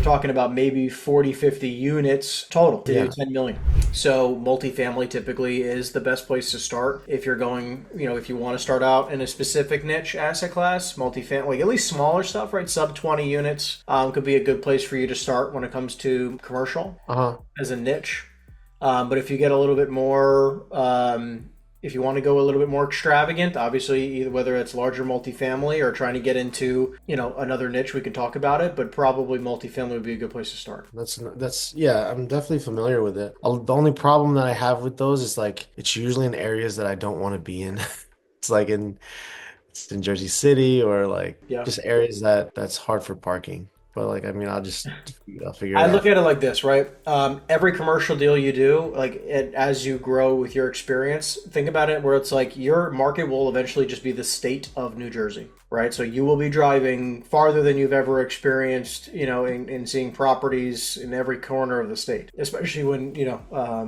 talking about maybe 40, 50 units total to do Yeah. 10 million. So multifamily typically is the best place to start if you're going, if you want to start out in a specific niche asset class, multifamily, like at least smaller stuff, right? Sub 20 units could be a good place for you to start when it comes to commercial Uh-huh. as a niche. But if you get a little bit more, if you want to go a little bit more extravagant, obviously, either whether it's larger multifamily or trying to get into, another niche, we can talk about it. But probably multifamily would be a good place to start. That's yeah, I'm definitely familiar with it. The only problem that I have with those is like it's usually in areas that I don't want to be in. It's like it's in Jersey City or like Yeah. just areas that's hard for parking. But like I mean, I'll figure I it look out. at it like this, right? Every commercial deal you do, as you grow with your experience, think about it where it's like your market will eventually just be the state of New Jersey, right? So you will be driving farther than you've ever experienced, in seeing properties in every corner of the state, especially when,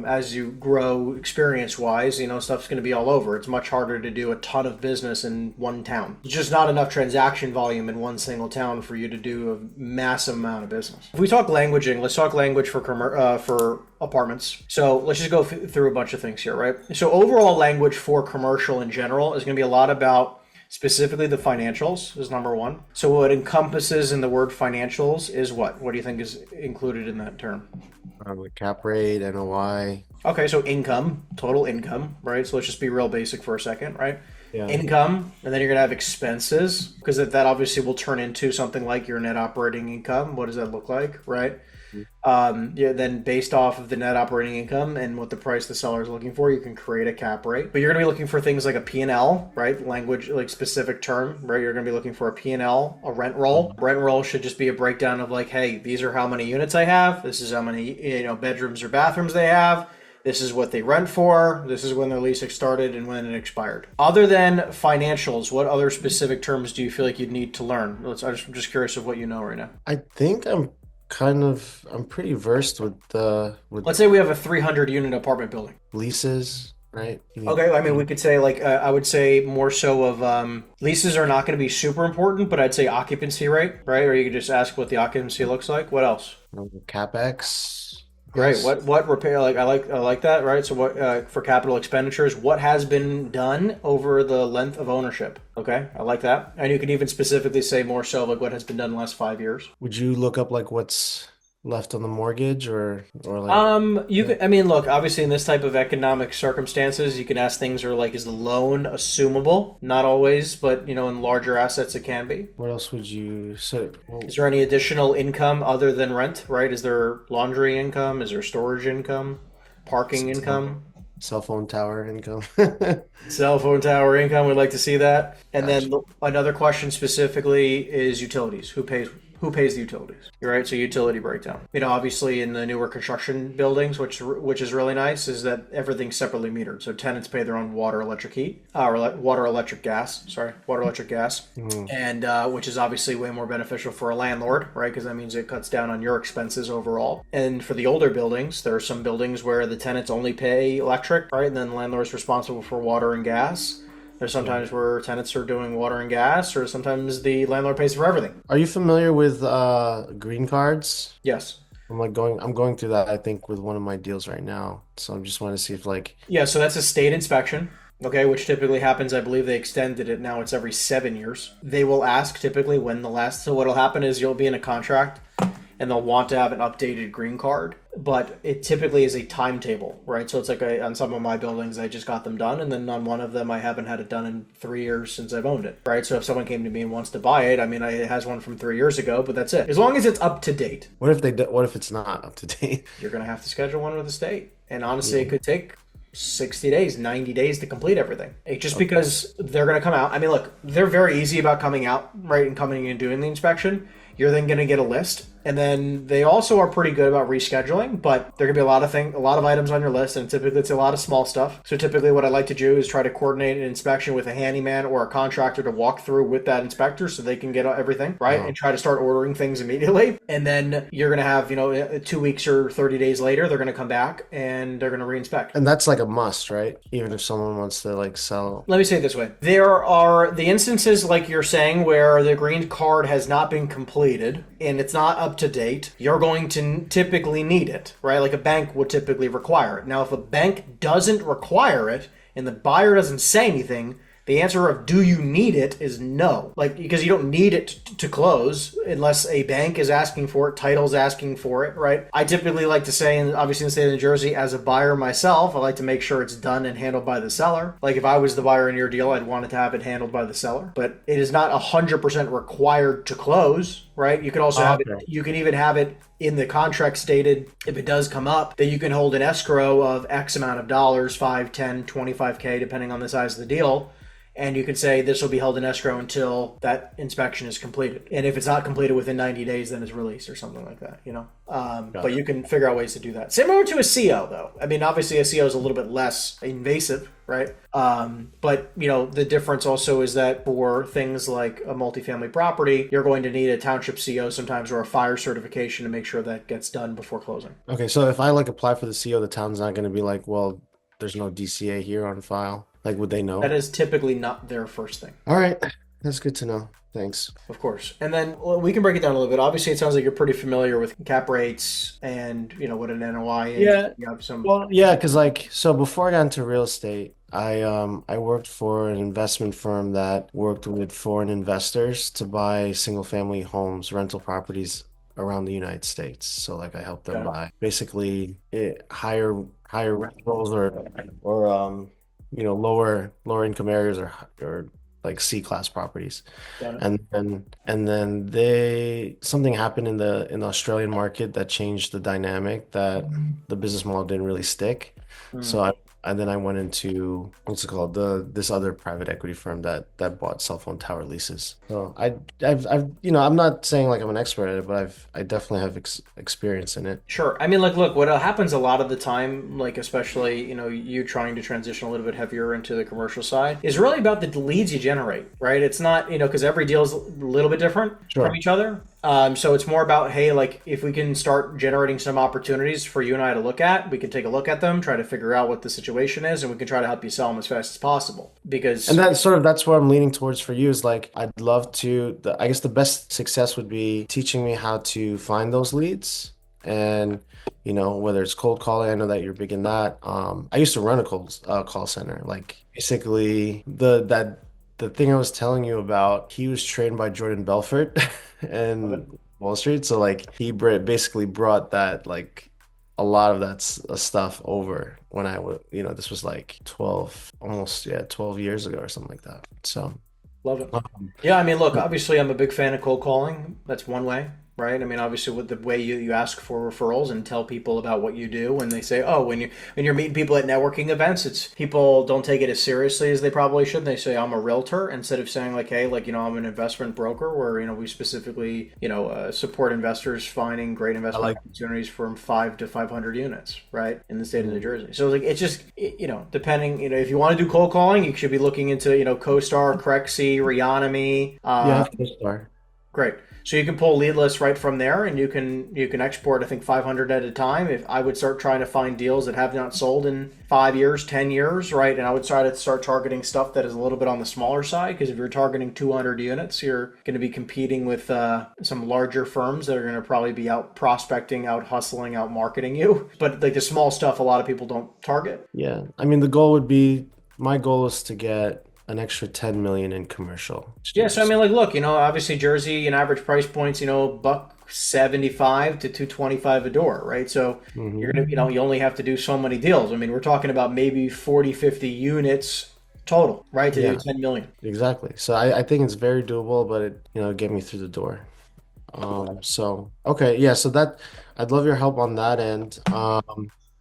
as you grow experience wise, stuff's going to be all over. It's much harder to do a ton of business in one town. There's just not enough transaction volume in one single town for you to do a massive amount of business. If we talk languaging, let's talk language for apartments. So let's just go through a bunch of things here, right? So overall language for commercial in general is going to be a lot about specifically the financials is number one. So what encompasses in the word financials is what? What do you think is included in that term? Like cap rate, NOI. Okay, so income, total income, right? So let's just be real basic for a second, right? Yeah. Income, and then you're gonna have expenses because that obviously will turn into something like your net operating income. What does that look like, right? Yeah, then based off of the net operating income and what the price the seller is looking for, you can create a cap rate. But you're going to be looking for things like a P&L, right? Language, like specific term, right? You're going to be looking for a P&L, a rent roll. Rent roll should just be a breakdown of like, hey, these are how many units I have. This is how many, bedrooms or bathrooms they have. This is what they rent for. This is when their lease started and when it expired. Other than financials, what other specific terms do you feel like you'd need to learn? I'm just curious of what you know right now. I think I'm pretty versed with Let's say we have a 300 unit apartment building. leases, right? Okay, I mean, we could say I would say more so of leases are not going to be super important, but I'd say occupancy rate, right? Or you could just ask what the occupancy looks like. What else? CapEx, Great. yes. What repair? I like that, right? So what for capital expenditures? What has been done over the length of ownership? Okay, I like that. And you could even specifically say more so like what has been done in the last 5 years. Would you look up like what's left on the mortgage or like You yeah. could, I mean, look, obviously in this type of economic circumstances, you can ask things are like, is the loan assumable? Not always, but in larger assets it can be. What else would you say? Is Well, there any additional income other than rent, right? Is there laundry income? Is there storage income? Parking cell income? cell phone tower income. Cell phone tower income, we'd like to see that. And then Gotcha. another question specifically is utilities. Who pays the utilities? You're right. So utility breakdown. Obviously in the newer construction buildings, which is really nice, is that everything's separately metered. So tenants pay their own water, electric heat, or water, electric gas. Sorry, water, electric gas, Mhm. and which is obviously way more beneficial for a landlord, right? Because that means it cuts down on your expenses overall. And for the older buildings, there are some buildings where the tenants only pay electric, right? And then the landlord's responsible for water and gas. There's Yeah. sometimes where tenants are doing water and gas, or sometimes the landlord pays for everything. Are you familiar with green cards? Yes. I'm going through that I think with one of my deals right now. So I'm just want to see if like Yeah, so that's a state inspection, okay, which typically happens. I believe they extended it now, it's every 7 years. They will ask typically when the last, so what'll happen is you'll be in a contract and they'll want to have an updated green card, but it typically is a timetable, right? So it's like on some of my buildings, I just got them done, and then on one of them, I haven't had it done in 3 years since I've owned it, right? So if someone came to me and wants to buy it, I mean, it has one from 3 years ago, but that's it. As long as it's up to date, what if it's not up to date? you're going to have to schedule one with the state. And honestly, Yeah. it could take 60 days, 90 days to complete everything. Just Okay. because they're going to come out. I mean, look, they're very easy about coming out, right, and coming and doing the inspection. You're then going to get a list, and then they also are pretty good about rescheduling. But there could be a lot of items on your list, and typically it's a lot of small stuff. So typically, what I like to do is try to coordinate an inspection with a handyman or a contractor to walk through with that inspector, so they can get everything right, Oh, and try to start ordering things immediately. And then you're going to have 2 weeks or 30 days later, they're going to come back and they're going to reinspect. and that's like a must, right? Even if someone wants to like sell. Let me say it this way. There are the instances like you're saying where the green card has not been completed, and it's not up to date, you're going to typically need it, right? Like a bank would typically require it. Now, if a bank doesn't require it and the buyer doesn't say anything, the answer of do you need it is no. Like, because you don't need it to close unless a bank is asking for it, title's asking for it, right? I typically like to say, and obviously in the state of New Jersey, as a buyer myself, I like to make sure it's done and handled by the seller. Like if I was the buyer in your deal, I'd want it to have it handled by the seller. But it is not 100% required to close, right? You can also have it, you can even have it in the contract stated, if it does come up, that you can hold an escrow of X amount of dollars, 5, 10, 25K, depending on the size of the deal. And you can say this will be held in escrow until that inspection is completed. And if it's not completed within 90 days, then it's released or something like that, you know? But you can figure out ways to do that. Similar to a CO, though. I mean, obviously a CO is a little bit less invasive, right? But, you know, the difference also is that for things like a multifamily property, you're going to need a township CO sometimes or a fire certification to make sure that gets done before closing. Okay, so if I like apply for the CO, the town's not going to be like, well, there's no DCA here on file. Like, would they That know? is typically not their first thing. All right, that's good to know. Thanks. Of course. And then we can break it down a little bit. Obviously, it sounds like you're pretty familiar with cap rates and, you know, what an NOI is. Yeah. You have some. Well, yeah, because like so before I got into real estate, I worked for an investment firm that worked with foreign investors to buy single family homes, rental properties around the United States. So like I helped them Got it. buy basically higher rentals or you know lower income areas or like C class properties. Got it. And then they something happened in the Australian market that changed the dynamic that the business model didn't really stick. Mm. So and then I went into what's it called this other private equity firm that bought cell phone tower leases. So I've you know I'm not saying like I'm an expert at it, but I definitely have experience in it. Sure. I mean, like, look, what happens a lot of the time, like, especially, you know, you trying to transition a little bit heavier into the commercial side, is really about the leads you generate, right? It's not, you know, because every deal is a little bit different from Sure. each other. So it's more about, hey, like, if we can start generating some opportunities for you and I to look at, we can take a look at them, try to figure out what the situation is, and we can try to help you sell them as fast as possible. And Because, that's what I'm leaning towards for you is like I'd love to I guess the best success would be teaching me how to find those leads and you know whether it's cold calling. I know that you're big in that. I used to run a cold call center. Like basically the thing I was telling you about, he was trained by Jordan Belfort and Wall Street. So like he basically brought that like a lot of that stuff over when I was, you know, this was like 12, almost, yeah, 12 years ago or something like that. So, love it. um, Yeah, I mean, look, obviously, I'm a big fan of cold calling. That's one way, right? I mean, obviously, with the way you ask for referrals and tell people about what you do, when they say, oh, when you're meeting people at networking events, it's people don't take it as seriously as they probably should. They say I'm a realtor instead of saying like, hey, like you know, I'm an investment broker, where you know we specifically support investors finding great I investment like, opportunities from 5 to 500 units, right, in the state of New Jersey. So like, it's just you know, depending, you know, if you want to do cold calling, you should be looking into you know CoStar, CREsync, Reonomy. yeah, CoStar. Great. So you can pull lead lists right from there, and you can export I think 500 at a time. If I would start trying to find deals that have not sold in 5 years, 10 years, right, and I would try to start targeting stuff that is a little bit on the smaller side because if you're targeting 200 units, you're going to be competing with some larger firms that are going to probably be out prospecting, out hustling, out marketing you. But like the small stuff, a lot of people don't target. Yeah. I mean, the goal would be, my goal is to get an extra 10 million in commercial Yeah, so I streams. mean, like, look, you know, obviously Jersey and average price points, you know, $175 to 225 a door, right? So Hmm. you're gonna, you know, you only have to do so many deals. I mean, we're talking about maybe 40, 50 units total, right, to do Yeah, 10 million. exactly. So I think it's very doable, but it, you know, get me through the door. So okay, yeah, so that I'd love your help on that end. I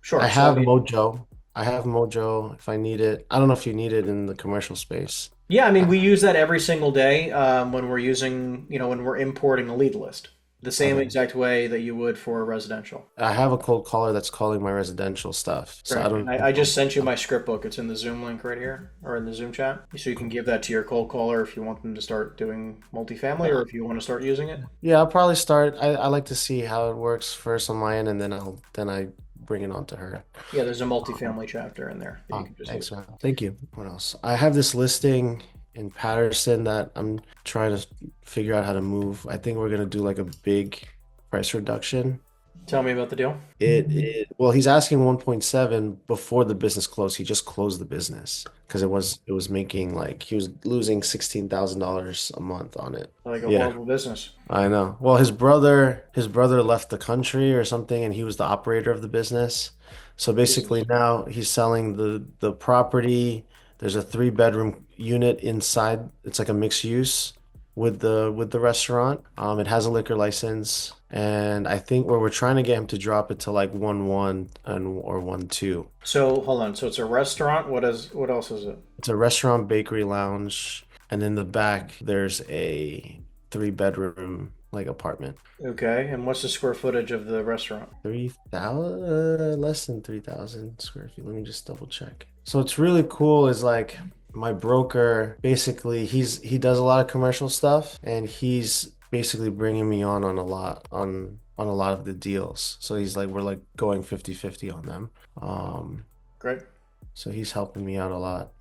Sure. So I have mean, Mojo. I have Mojo if I need it. I don't know if you need it in the commercial space. yeah, I mean, I, we use that every single day when we're using, you know, when we're importing a lead list, the same okay. exact way that you would for a residential. I have a cold caller that's calling my residential stuff. So I Great. don't I just sent you my script book. It's in the Zoom link right here or in the Zoom chat. So you can give that to your cold caller if you want them to start doing multifamily or uh, if you want to start using it. yeah, I'll probably start. I like to see how it works first on my end and then I bring it on to her. Yeah, there's a Um, multifamily chapter in there that you oh, can just use. thanks, man. Thank you. What else? I have this listing in Patterson that I'm trying to figure out how to move. I think we're gonna do like a big price reduction. Tell me about the deal. Well, he's asking 1.7 before the business closed. He just closed the business because it was making like he was losing $16,000 a month on it. Like a Yeah, horrible business. I know. Well, his brother left the country or something, and he was the operator of the business. So basically Jesus. now he's selling the property. There's a 3 bedroom unit inside. It's like a mixed use with the restaurant. It has a liquor license, and I think where we're trying to get him to drop it to like 1.1 and or 1.2. So hold on. So it's a restaurant. What else is it? It's a restaurant, bakery, lounge, and in the back there's a 3 bedroom like apartment. Okay. And what's the square footage of the restaurant? 3,000, less than 3,000 square feet. Let me just double check. So it's really cool is like my broker basically he does a lot of commercial stuff and he's basically bringing me on a lot of the deals. So he's like we're like going 50-50 on them. Um Great. so he's helping me out a lot.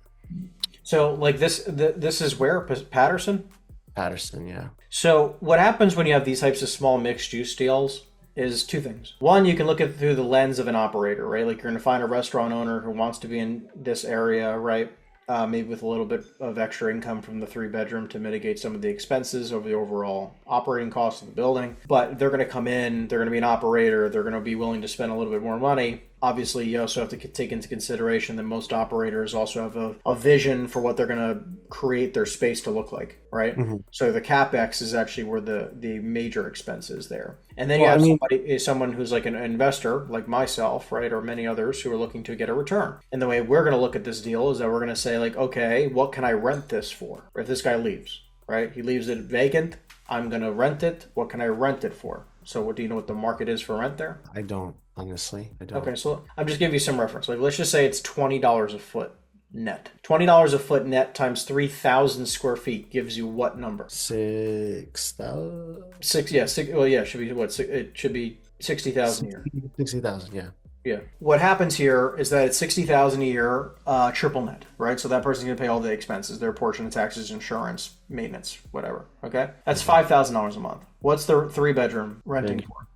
So like this is where Patterson. Patterson, yeah. So what happens when you have these types of small mixed use deals is two things. One, you can look at it through the lens of an operator, right? Like you're going to find a restaurant owner who wants to be in this area, right? Maybe with a little bit of extra income from the 3 bedroom to mitigate some of the expenses over the overall operating costs of the building. But they're going to come in, they're going to be an operator, they're going to be willing to spend a little bit more money. Obviously, you also have to take into consideration that most operators also have a vision for what they're going to create their space to look like, right? Mm-hmm. So the CapEx is actually where the major expense is there. And then you Well, I have mean, someone who's like an investor, like myself, right, or many others who are looking to get a return. And the way we're going to look at this deal is that we're going to say, like, okay, what can I rent this for? Or if this guy leaves, right? He leaves it vacant. I'm going to rent it. What can I rent it for? So what do you know what the market is for rent there? I don't, honestly. I don't. Okay, so I'm just giving you some reference. Like, let's just say it's $20 a foot net. $20 a foot net times 3,000 square feet gives you what number? 6,000? Six. Well, yeah, it should be what? It should be 60,000 a year. 60,000, yeah. Yeah. What happens here is that it's 60,000 a year, triple net, right? So that person's gonna pay all the expenses, their portion of taxes, insurance, maintenance, whatever. Okay, that's $5,000 a month. What's the 3 bedroom renting for?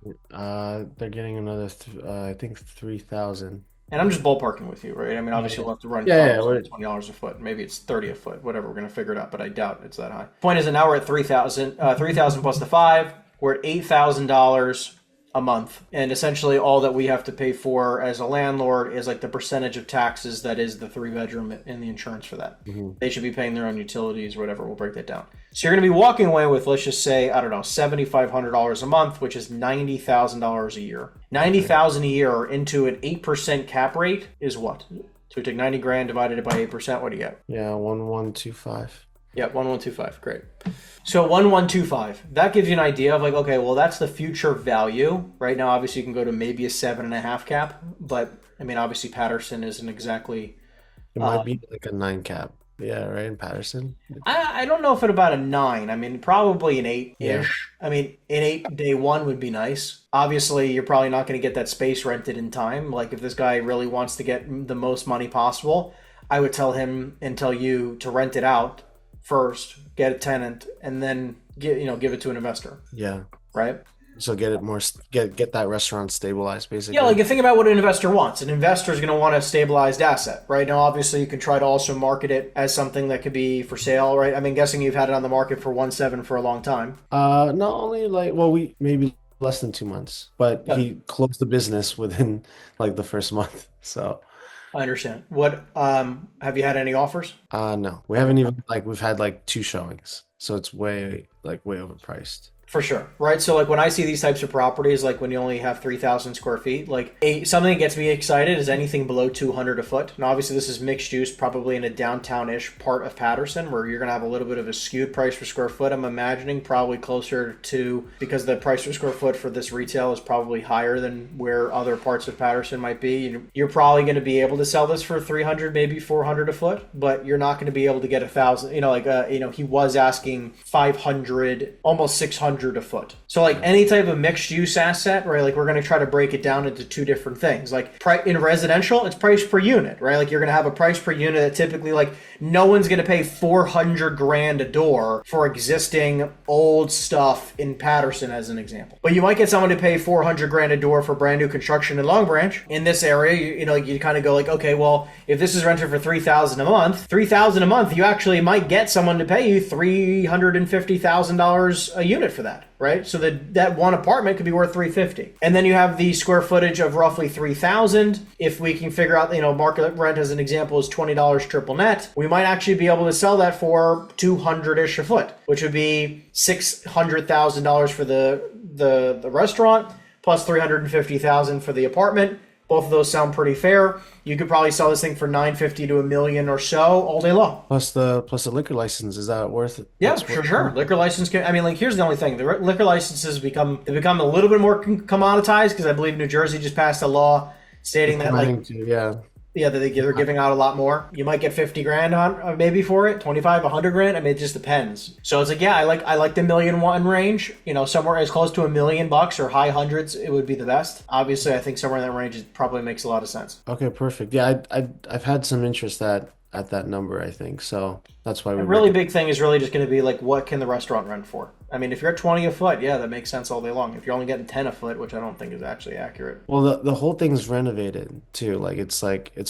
They're getting another, I think 3,000. And I'm just ballparking with you, right? I mean, obviously we'll have to run $20 a foot. Maybe it's 30 a foot, whatever. We're gonna figure it out, but I doubt it's that high. Point is that now we're at 3,000. 3,000 plus the 5. We're at $8,000 a month, and essentially all that we have to pay for as a landlord is like the percentage of taxes that is the 3 bedroom and the insurance for that. Mm-hmm. They should be paying their own utilities or whatever. We'll break that down. So you're going to be walking away with, let's just say, I don't know, $7,500 a month, which is $90,000 a year. $90,000 a year into an 8% cap rate is what? So we take 90 grand divided it by 8%. What do you get? Yeah, 1,125. Yeah, 1,125. Great. So 1,125. That gives you an idea of like, okay, well, that's the future value. Right now, obviously, you can go to maybe a 7.5 cap, but I mean, obviously, Patterson isn't exactly. It might be like a 9 cap. Yeah, right, in Patterson. I don't know if it's about a 9. I mean, probably an 8-ish. Yeah. I mean, an 8 day one would be nice. Obviously, you're probably not going to get that space rented in time. Like, if this guy really wants to get the most money possible, I would tell him and tell you to rent it out first, get a tenant, and then give it to an investor. Yeah. Right? So get it more, get that restaurant stabilized, basically. Yeah, like you think about what an investor wants. An investor is going to want a stabilized asset, right? Now, obviously, you can try to also market it as something that could be for sale, right? I mean, guessing you've had it on the market for 1.7 for a long time. Not only like, well, we maybe less than 2 months, but Yeah. he closed the business within like the first month. So, I understand. What have you had any offers? no, we haven't even like we've had like 2 showings, so it's way overpriced. For sure, right? So like when I see these types of properties, like when you only have 3,000 square feet, like something that gets me excited is anything below 200 a foot. Now, obviously, this is mixed use, probably in a downtown-ish part of Patterson, where you're going to have a little bit of a skewed price per square foot. I'm imagining probably closer to, because the price per square foot for this retail is probably higher than where other parts of Patterson might be. You're probably going to be able to sell this for 300, maybe 400 a foot, but you're not going to be able to get 1,000. He was asking 500, almost 600 $200 a foot. So like any type of mixed use asset, right? Like we're going to try to break it down into two different things. Like in residential, it's price per unit, right? Like you're going to have a price per unit that typically like no one's going to pay 400 grand a door for existing old stuff in Patterson as an example. But you might get someone to pay 400 grand a door for brand new construction in Long Branch. In this area, you know, you kind of go like, okay, well, if this is rented for $3,000 a month, $3,000 a month, you actually might get someone to pay you $350,000 a unit for that, right? So that one apartment could be worth $350. And then you have the square footage of roughly 3,000. If we can figure out, you know, market rent as an example is $20 triple net, we might actually be able to sell that for 200-ish a foot, which would be $600,000 for the restaurant plus $350,000 for the apartment. Both of those sound pretty fair. You could probably sell this thing for $950 to $1 million or so all day long. Plus the liquor license, is that worth it? Yeah, sure. Liquor license can. I mean, like here's the only thing: the liquor licenses become a little bit more commoditized because I believe New Jersey just passed a law stating that like that they're giving out a lot more. You might get 50 grand on maybe for it, 25, 100 grand. I mean, it just depends. So it's like, yeah, I like the $1 million range. You know, somewhere as close to $1 million or high hundreds, it would be the best. Obviously, I think somewhere in that range it probably makes a lot of sense. Okay, perfect. Yeah, I've had some interest at that number, I think. So that's why the really big thing is really just going to be like, what can the restaurant rent for? I mean, if you're at 20 a foot, yeah, that makes sense all day long. If you're only getting 10 a foot, which I don't think is actually accurate. Well, the whole thing's renovated too. Like it's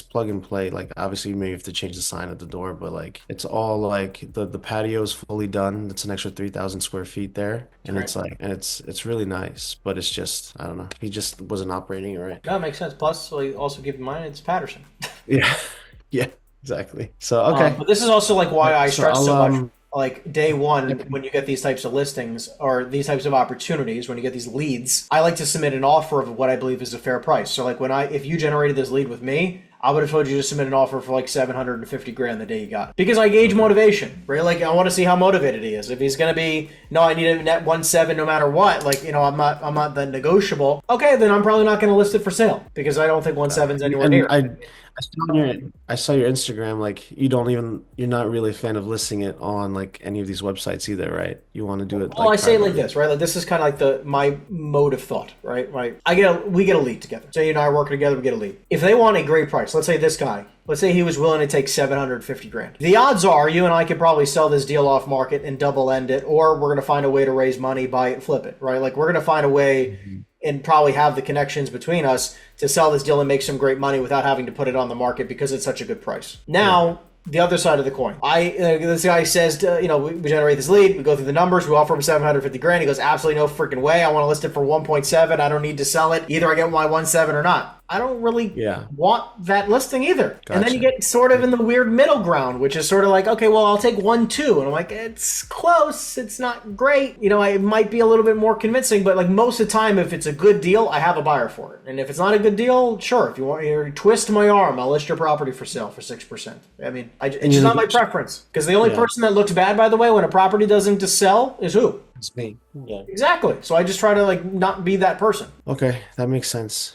plug and play. Like obviously you may have to change the sign at the door, but like it's all like the patio's fully done. It's an extra 3,000 square feet there. And Right. it's like it's really nice, but it's just I don't know. He just wasn't operating it right. No, that makes sense. Plus, also keep in mind it's Patterson. Yeah. Yeah, exactly. So okay. But this is also like why I stress I'll, so much. Like day one, when you get these types of listings or these types of opportunities, when you get these leads, I like to submit an offer of what I believe is a fair price. So like if you generated this lead with me, I would have told you to submit an offer for like 750 grand the day you got it. Because I gauge motivation, right? Like I want to see how motivated he is. If he's going to be, no, I need a net 1.7 no matter what, like, you know, I'm not that negotiable. Okay, then I'm probably not going to list it for sale because I don't think 1.7 is anywhere near. I saw your Instagram, like you're not really a fan of listing it on like any of these websites either, right? You want to do it Well, like I say it like privately. this, right? Like this is kind of like my mode of thought, right? Right. We get a lead together. Say you and I are working together, we get a lead. If they want a great price, let's say this guy, let's say he was willing to take 750 grand. The odds are you and I could probably sell this deal off market and double end it, or we're gonna find a way to raise money, buy it, flip it, right? Like we're gonna find a way and probably have the connections between us to sell this deal and make some great money without having to put it on the market because it's such a good price. Now, the other side of the coin. This guy says, we generate this lead, we go through the numbers, we offer him 750 grand. He goes, absolutely no freaking way. I want to list it for 1.7. I don't need to sell it. Either I get my 1.7 or not. I don't really want that listing either. Gotcha. And then you get sort of in the weird middle ground, which is sort of like, okay, well, I'll take 1.2. And I'm like, it's close. It's not great. You know, it might be a little bit more convincing, but like most of the time, if it's a good deal, I have a buyer for it. And if it's not a good deal, sure. If you want to twist my arm, I'll list your property for sale for 6%. I mean, it's just not my preference. Because the only person that looks bad, by the way, when a property doesn't sell is who? It's me. Yeah. Exactly. So I just try to like not be that person. Okay, that makes sense.